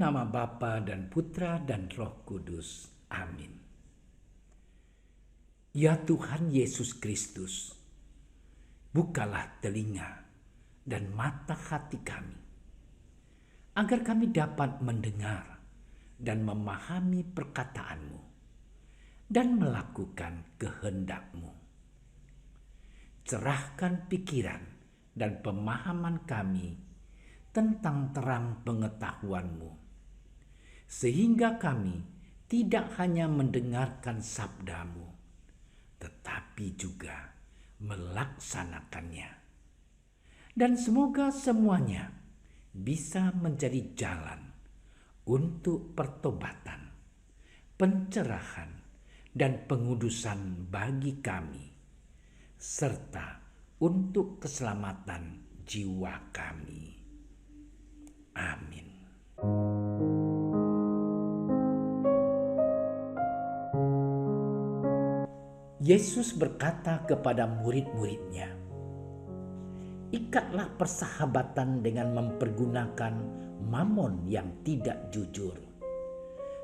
nama Bapa dan Putra dan Roh Kudus. Amin. Ya Tuhan Yesus Kristus, bukalah telinga dan mata hati kami, agar kami dapat mendengar dan memahami perkataanmu dan melakukan kehendak-Mu. Cerahkan pikiran dan pemahaman kami tentang terang pengetahuan-Mu, sehingga kami tidak hanya mendengarkan sabda-Mu, tetapi juga melaksanakannya. Dan semoga semuanya bisa menjadi jalan untuk pertobatan, pencerahan, dan pengudusan bagi kami, serta untuk keselamatan jiwa kami. Amin. Yesus berkata kepada murid-muridnya, "Ikatlah persahabatan dengan mempergunakan mamon yang tidak jujur,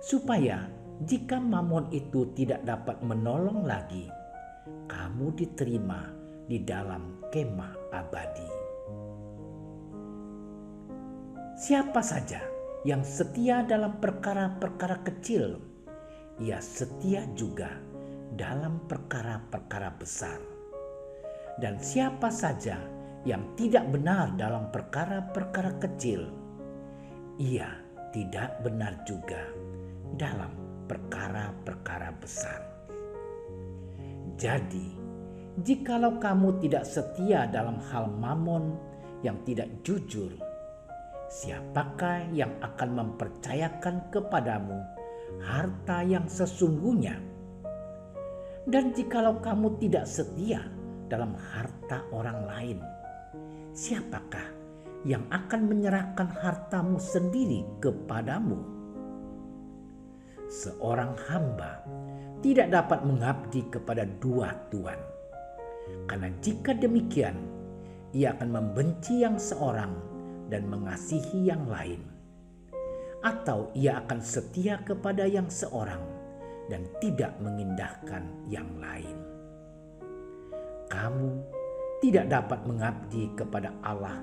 supaya jika mamon itu tidak dapat menolong lagi, kamu diterima di dalam kemah abadi." Siapa saja yang setia dalam perkara-perkara kecil, ia setia juga dalam perkara-perkara besar. Dan siapa saja yang tidak benar dalam perkara-perkara kecil, ia tidak benar juga dalam perkara-perkara besar. Jadi, jikalau kamu tidak setia dalam hal mamon yang tidak jujur, siapakah yang akan mempercayakan kepadamu harta yang sesungguhnya? Dan jikalau kamu tidak setia dalam harta orang lain, siapakah yang akan menyerahkan hartamu sendiri kepadamu? Seorang hamba tidak dapat mengabdi kepada dua tuan, karena jika demikian, ia akan membenci yang seorang dan mengasihi yang lain, atau ia akan setia kepada yang seorang dan tidak mengindahkan yang lain. Kamu tidak dapat mengabdi kepada Allah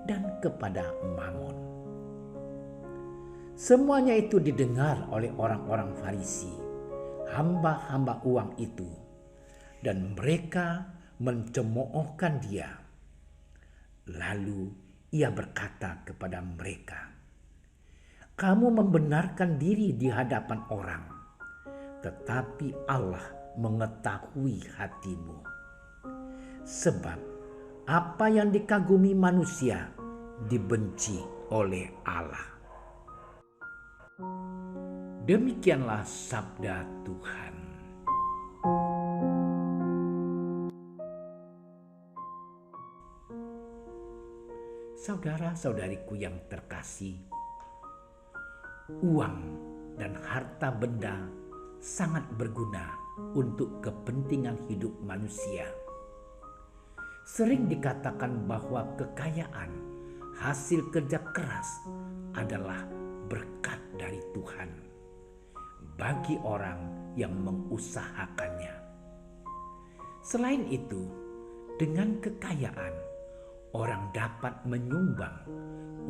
dan kepada Mamon. Semuanya itu didengar oleh orang-orang Farisi, hamba-hamba uang itu, dan mereka mencemoohkan dia. Lalu ia berkata kepada mereka, "Kamu membenarkan diri di hadapan orang, tetapi Allah mengetahui hatimu. Sebab apa yang dikagumi manusia dibenci oleh Allah." Demikianlah sabda Tuhan. Saudara-saudariku yang terkasih, uang dan harta benda sangat berguna untuk kepentingan hidup manusia. Sering dikatakan bahwa kekayaan hasil kerja keras adalah berkat dari Tuhan bagi orang yang mengusahakannya. Selain itu, dengan kekayaan, orang dapat menyumbang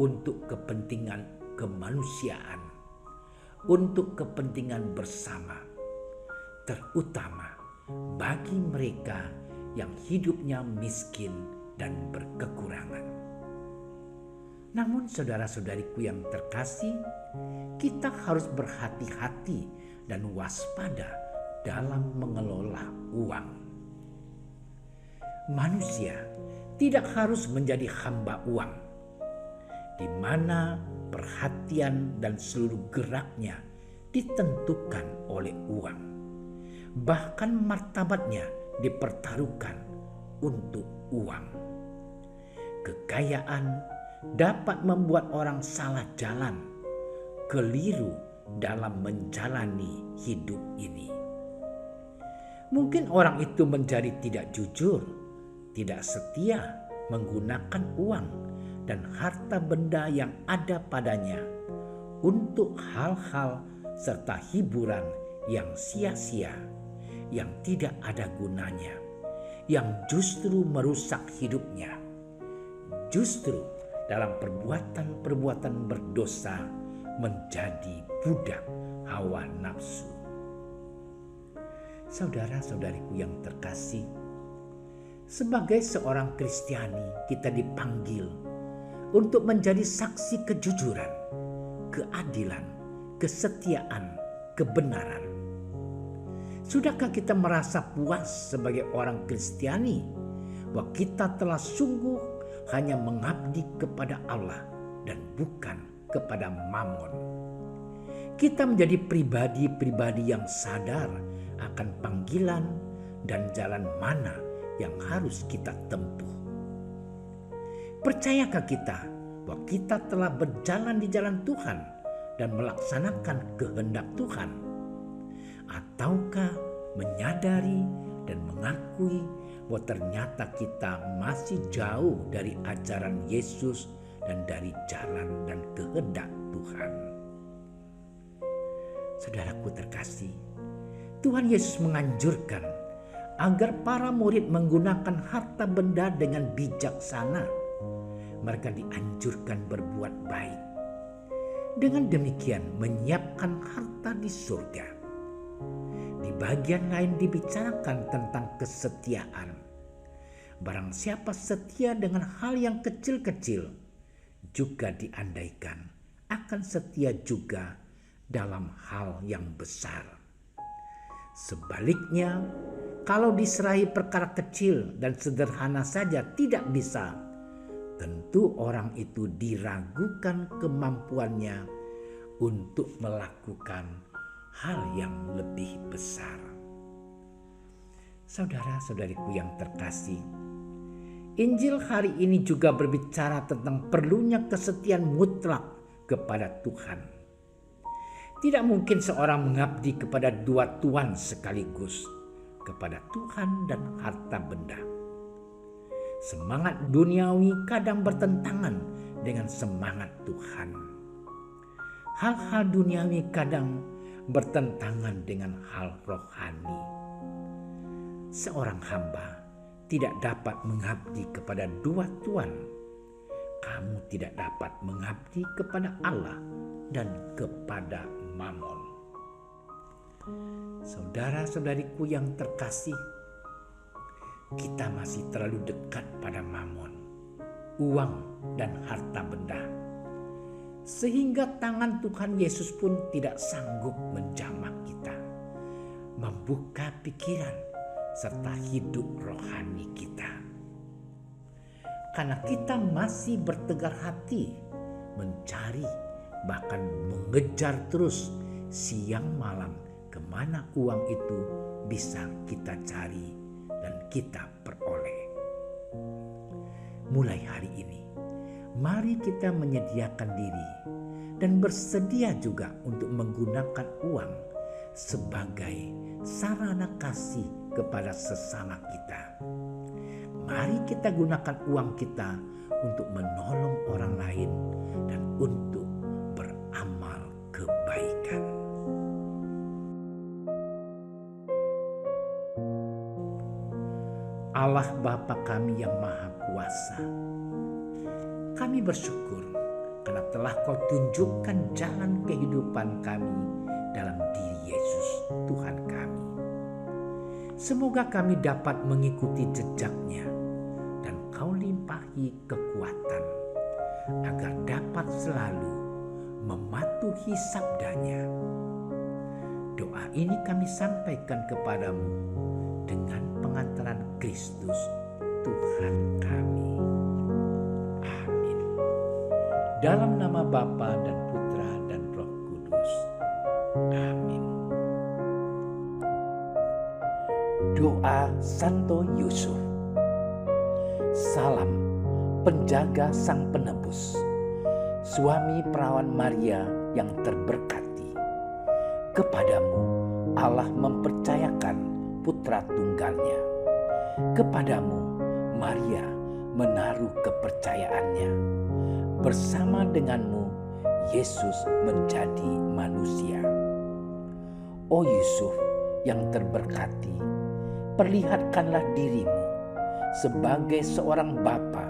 untuk kepentingan kemanusiaan, untuk kepentingan bersama, terutama bagi mereka yang hidupnya miskin dan berkekurangan. Namun saudara-saudariku yang terkasih, kita harus berhati-hati dan waspada dalam mengelola uang. Manusia tidak harus menjadi hamba uang, di mana perhatian dan seluruh geraknya ditentukan oleh uang. Bahkan martabatnya dipertaruhkan untuk uang. Kekayaan dapat membuat orang salah jalan, keliru dalam menjalani hidup ini. Mungkin orang itu menjadi tidak jujur, tidak setia menggunakan uang dan harta benda yang ada padanya untuk hal-hal serta hiburan yang sia-sia, yang tidak ada gunanya, yang justru merusak hidupnya. Justru dalam perbuatan-perbuatan berdosa menjadi budak hawa nafsu. Saudara-saudariku yang terkasih, sebagai seorang Kristiani kita dipanggil untuk menjadi saksi kejujuran, keadilan, kesetiaan, kebenaran. Sudahkah kita merasa puas sebagai orang Kristiani bahwa kita telah sungguh hanya mengabdi kepada Allah dan bukan kepada Mamon? Kita menjadi pribadi-pribadi yang sadar akan panggilan dan jalan mana yang harus kita tempuh. Percayakah kita bahwa kita telah berjalan di jalan Tuhan dan melaksanakan kehendak Tuhan? Ataukah menyadari dan mengakui bahwa ternyata kita masih jauh dari ajaran Yesus dan dari jalan dan kehendak Tuhan? Saudaraku terkasih, Tuhan Yesus menganjurkan agar para murid menggunakan harta benda dengan bijaksana. Mereka dianjurkan berbuat baik. Dengan demikian menyiapkan harta di surga. Di bagian lain dibicarakan tentang kesetiaan. Barang siapa setia dengan hal yang kecil-kecil, juga diandaikan akan setia juga dalam hal yang besar. Sebaliknya, kalau diserahi perkara kecil dan sederhana saja tidak bisa, tentu orang itu diragukan kemampuannya untuk melakukan hal yang lebih besar. Saudara-saudariku yang terkasih, Injil hari ini juga berbicara tentang perlunya kesetiaan mutlak kepada Tuhan. Tidak mungkin seorang mengabdi kepada dua tuan sekaligus, kepada Tuhan dan harta benda. Semangat duniawi kadang bertentangan dengan semangat Tuhan. Hal-hal duniawi kadang bertentangan dengan hal rohani. Seorang hamba tidak dapat mengabdi kepada dua tuan. Kamu tidak dapat mengabdi kepada Allah dan kepada Mamon. Saudara-saudariku yang terkasih, kita masih terlalu dekat pada Mamon, uang dan harta benda, sehingga tangan Tuhan Yesus pun tidak sanggup menjamah kita, membuka pikiran serta hidup rohani kita. Karena kita masih bertegar hati mencari, bahkan mengejar terus siang malam kemana uang itu bisa kita cari dan kita peroleh. Mulai hari ini, mari kita menyediakan diri dan bersedia juga untuk menggunakan uang sebagai sarana kasih kepada sesama kita. Mari kita gunakan uang kita untuk menolong orang lain dan untuk beramal kebaikan. Allah Bapa kami yang Maha Kuasa, kami bersyukur karena telah Kau tunjukkan jalan kehidupan kami dalam diri Yesus Tuhan kami. Semoga kami dapat mengikuti jejaknya dan Kau limpahi kekuatan agar dapat selalu mematuhi sabdanya. Doa ini kami sampaikan kepadamu dengan pengantaran Kristus Tuhan kami. Amin. Dalam nama Bapa dan Putra dan Roh Kudus. Amin. Doa Santo Yusuf. Salam penjaga Sang Penebus, suami perawan Maria yang terberkati. Kepadamu Allah mempercayakan putra tunggalnya. Kepadamu Maria menaruh kepercayaannya. Bersama denganmu Yesus menjadi manusia. O Yusuf yang terberkati, perlihatkanlah dirimu sebagai seorang bapa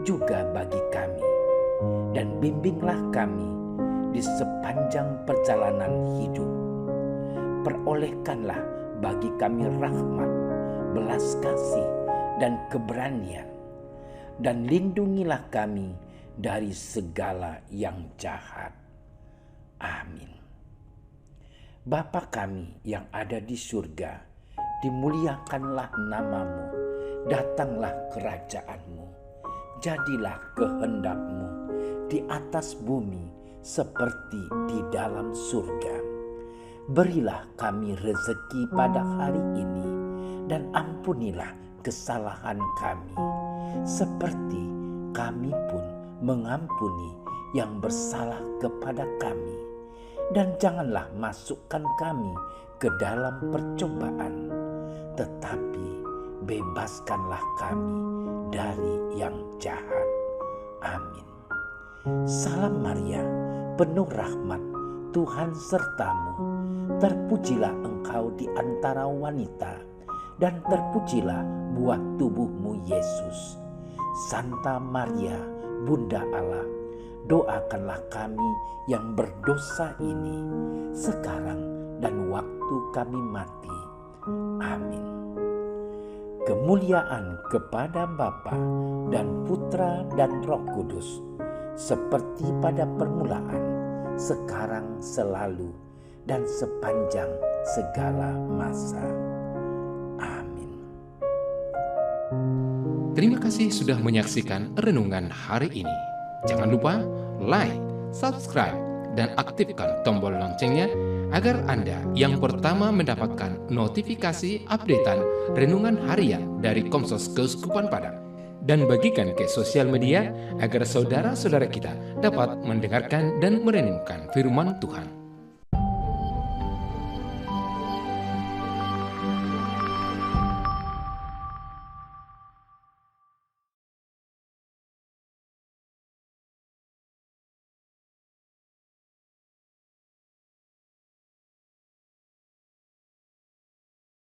juga bagi kami, dan bimbinglah kami di sepanjang perjalanan hidup. Perolehkanlah bagi kami rahmat, belas kasih, dan keberanian, dan lindungilah kami dari segala yang jahat. Amin. Bapa kami yang ada di surga, dimuliakanlah namamu, datanglah kerajaanmu, jadilah kehendak-Mu di atas bumi seperti di dalam surga. Berilah kami rezeki pada hari ini, dan ampunilah kesalahan kami, seperti kami pun mengampuni yang bersalah kepada kami. Dan janganlah masukkan kami ke dalam percobaan, tetapi bebaskanlah kami dari yang jahat. Amin. Salam Maria, penuh rahmat, Tuhan sertamu. Terpujilah engkau di antara wanita, dan terpujilah buah tubuhmu Yesus. Santa Maria, Bunda Allah, doakanlah kami yang berdosa ini, sekarang dan waktu kami mati. Amin. Kemuliaan kepada Bapa dan Putra dan Roh Kudus, seperti pada permulaan, sekarang, selalu, dan sepanjang segala masa. Amin. Terima kasih sudah menyaksikan renungan hari ini. Jangan lupa like, subscribe, dan aktifkan tombol loncengnya agar Anda yang pertama mendapatkan notifikasi updatean renungan harian dari Komsos Keuskupan Padang. Dan bagikan ke sosial media agar saudara-saudara kita dapat mendengarkan dan merenungkan firman Tuhan.